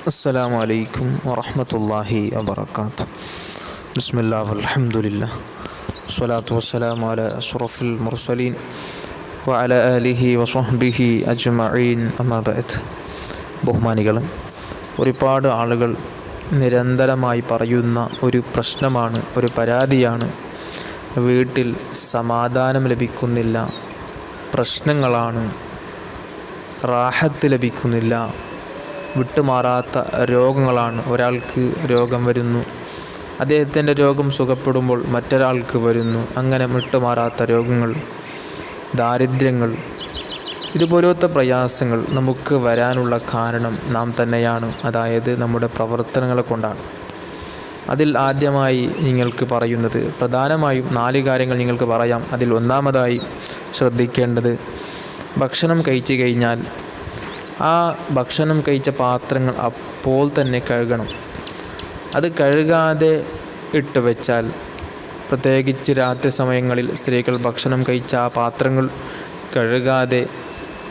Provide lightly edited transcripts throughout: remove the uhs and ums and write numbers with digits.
അസ്സലാമു അലൈക്കും വറഹ്മത്തുള്ളാഹി വബറകാതുഹു. ബിസ്മില്ലാഹി വൽഹംദുലില്ലാഹ് വസ്സലാത്തു വസ്സലാമു അലാ അഷ്റഫിൽ മുർസലീൻ വഅലാ ആലിഹി വസ്വഹ്ബിഹി അജ്മഈൻ അമ്മാ ബഅദ്. ബഹുമാനികളും, ഒരുപാട് ആളുകൾ നിരന്തരമായി പറയുന്ന ഒരു പ്രശ്നമാണ്, ഒരു പരാതിയാണ്, വീട്ടിൽ സമാധാനം ലഭിക്കുന്നില്ല, പ്രശ്നങ്ങളാണ്, റാഹത്ത് ലഭിക്കുന്നില്ല, വിട്ടുമാറാത്ത രോഗങ്ങളാണ്. ഒരാൾക്ക് രോഗം വരുന്നു, അദ്ദേഹത്തിൻ്റെ രോഗം സുഖപ്പെടുമ്പോൾ മറ്റൊരാൾക്ക് വരുന്നു. അങ്ങനെ വിട്ടുമാറാത്ത രോഗങ്ങൾ, ദാരിദ്ര്യങ്ങൾ, ഇതുപോലത്തെ പ്രയാസങ്ങൾ നമുക്ക് വരാനുള്ള കാരണം നാം തന്നെയാണ്. അതായത് നമ്മുടെ പ്രവർത്തനങ്ങളെ കൊണ്ടാണ്. അതിൽ ആദ്യമായി നിങ്ങൾക്ക് പറയുന്നത്, പ്രധാനമായും 4 കാര്യങ്ങൾ നിങ്ങൾക്ക് പറയാം. അതിൽ ഒന്നാമതായി ശ്രദ്ധിക്കേണ്ടത്, ഭക്ഷണം കഴിച്ചു കഴിഞ്ഞാൽ ആ ഭക്ഷണം കഴിച്ച പാത്രങ്ങൾ അപ്പോൾ തന്നെ കഴുകണം. അത് കഴുകാതെ ഇട്ട് വെച്ചാൽ, പ്രത്യേകിച്ച് രാത്രി സമയങ്ങളിൽ സ്ത്രീകൾ ഭക്ഷണം കഴിച്ച ആ പാത്രങ്ങൾ കഴുകാതെ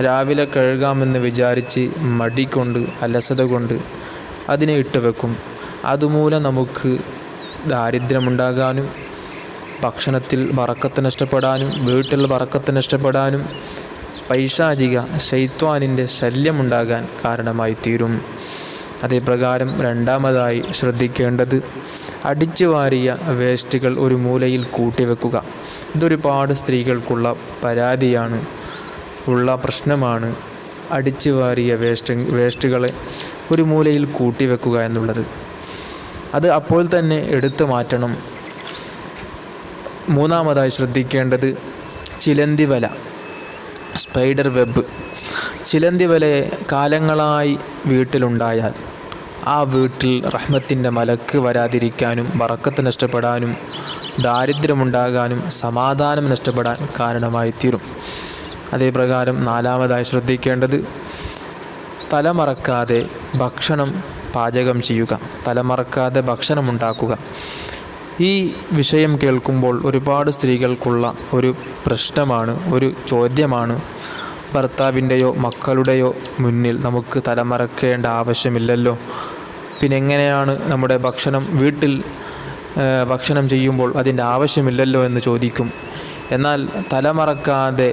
രാവിലെ കഴുകാമെന്ന് വിചാരിച്ച് മടി കൊണ്ട്, അലസത കൊണ്ട് അതിനെ ഇട്ട് വെക്കും. അതുമൂലം നമുക്ക് ദാരിദ്ര്യമുണ്ടാകാനും, ഭക്ഷണത്തിൽ ബറക്കത്ത് നഷ്ടപ്പെടാനും, വീട്ടിൽ ബറക്കത്ത് നഷ്ടപ്പെടാനും, പൈശാചിക ശൈത്വാനിൻ്റെ ശല്യമുണ്ടാകാൻ കാരണമായി തീരും. അതേപ്രകാരം രണ്ടാമതായി ശ്രദ്ധിക്കേണ്ടത്, അടിച്ചു വാരിയ വേസ്റ്റുകൾ ഒരു മൂലയിൽ കൂട്ടിവെക്കുക. ഇതൊരുപാട് സ്ത്രീകൾക്കുള്ള പരാതിയാണ്, ഉള്ള പ്രശ്നമാണ്. അടിച്ചു വാരിയ വേസ്റ്റുകളെ ഒരു മൂലയിൽ കൂട്ടിവെക്കുക എന്നുള്ളത്. അത് അപ്പോൾ തന്നെ എടുത്തു മാറ്റണം. മൂന്നാമതായി ശ്രദ്ധിക്കേണ്ടത്, ചിലന്തി വല, സ്പൈഡർ വെബ്. ചിലന്തി വല കാലങ്ങളായി വീട്ടിലുണ്ടായാൽ ആ വീട്ടിൽ റഹ്മത്തിൻ്റെ മലക്ക് വരാതിരിക്കാനും, ബറക്കത്ത് നഷ്ടപ്പെടാനും, ദാരിദ്ര്യമുണ്ടാകാനും, സമാധാനം നഷ്ടപ്പെടാൻ കാരണമായി തീരും. അതേപ്രകാരം നാലാമതായി ശ്രദ്ധിക്കേണ്ടത്, തലമറക്കാതെ ഭക്ഷണം പാചകം ചെയ്യുക, തലമറക്കാതെ ഭക്ഷണം ഉണ്ടാക്കുക. ഈ വിഷയം കേൾക്കുമ്പോൾ ഒരുപാട് സ്ത്രീകൾക്കുള്ള ഒരു പ്രശ്നമാണ്, ഒരു ചോദ്യമാണ്. ഭർത്താവിൻ്റെയോ മക്കളുടെയോ മുന്നിൽ നമുക്ക് തലമറക്കേണ്ട ആവശ്യമില്ലല്ലോ, പിന്നെ എങ്ങനെയാണ് നമ്മുടെ വീട്ടിൽ ഭക്ഷണം ചെയ്യുമ്പോൾ അതിൻ്റെ ആവശ്യമില്ലല്ലോ എന്ന് ചോദിക്കും. എന്നാൽ തലമറക്കാതെ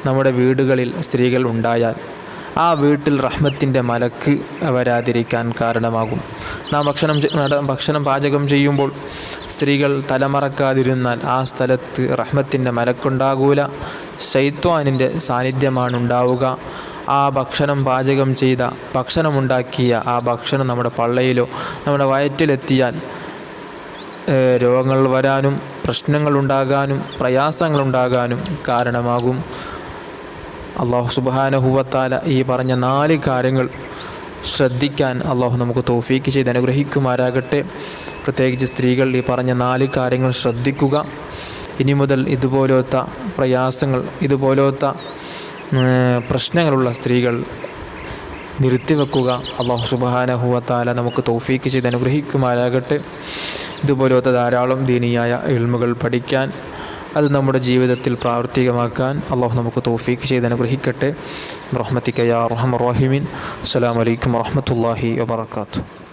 നമ്മുടെ വീടുകളിൽ സ്ത്രീകൾ ഉണ്ടായാൽ ആ വീട്ടിൽ റഹ്മത്തിൻ്റെ മലക്ക് വരാതിരിക്കാൻ കാരണമാകും. നാം ഭക്ഷണം പാചകം ചെയ്യുമ്പോൾ സ്ത്രീകൾ തലമറക്കാതിരുന്നാൽ ആ സ്ഥലത്ത് റഹ്മത്തിൻ്റെ മലക്കുണ്ടാകൂല, ശൈത്വാനിൻ്റെ സാന്നിധ്യമാണ് ഉണ്ടാവുക. ആ പാചകം ചെയ്ത ഭക്ഷണമുണ്ടാക്കിയ ആ ഭക്ഷണം നമ്മുടെ പള്ളയിലോ നമ്മുടെ വയറ്റിലെത്തിയാൽ രോഗങ്ങൾ വരാനും, പ്രശ്നങ്ങളുണ്ടാകാനും, പ്രയാസങ്ങളുണ്ടാകാനും കാരണമാകും. അല്ലാഹു സുബ്ഹാനഹു വ തആല ഈ പറഞ്ഞ 4 കാര്യങ്ങൾ ശ്രദ്ധിക്കാൻ അല്ലാഹു നമുക്ക് തൗഫീക്ക് ചെയ്ത് അനുഗ്രഹിക്കുമാരാകട്ടെ. പ്രത്യേകിച്ച് സ്ത്രീകൾ ഈ പറഞ്ഞ 4 കാര്യങ്ങൾ ശ്രദ്ധിക്കുക. ഇനി മുതൽ ഇതുപോലത്തെ പ്രയാസങ്ങൾ, ഇതുപോലത്തെ പ്രശ്നങ്ങളുള്ള സ്ത്രീകൾ നിർത്തിവെക്കുക. അല്ലാഹു സുബ്ഹാനഹു വ തആല നമുക്ക് തൗഫീക്ക് ചെയ്ത് അനുഗ്രഹിക്കുമാരാകട്ടെ. ഇതുപോലത്തെ ധാരാളം ദീനിയായ ഇൽമുകൾ പഠിക്കാൻ, അത് നമ്മുടെ ജീവിതത്തിൽ പ്രാവർത്തികമാക്കാൻ അല്ലാഹു നമുക്ക് തൗഫീക്ക് ചെയ്ത് അനുഗ്രഹിക്കട്ടെ. റഹ്മതിക യാ അർഹമർ റഹീമീൻ. അസ്സലാമു അലൈക്കും വറഹ്മത്തുള്ളാഹി വബറകാതുഹു.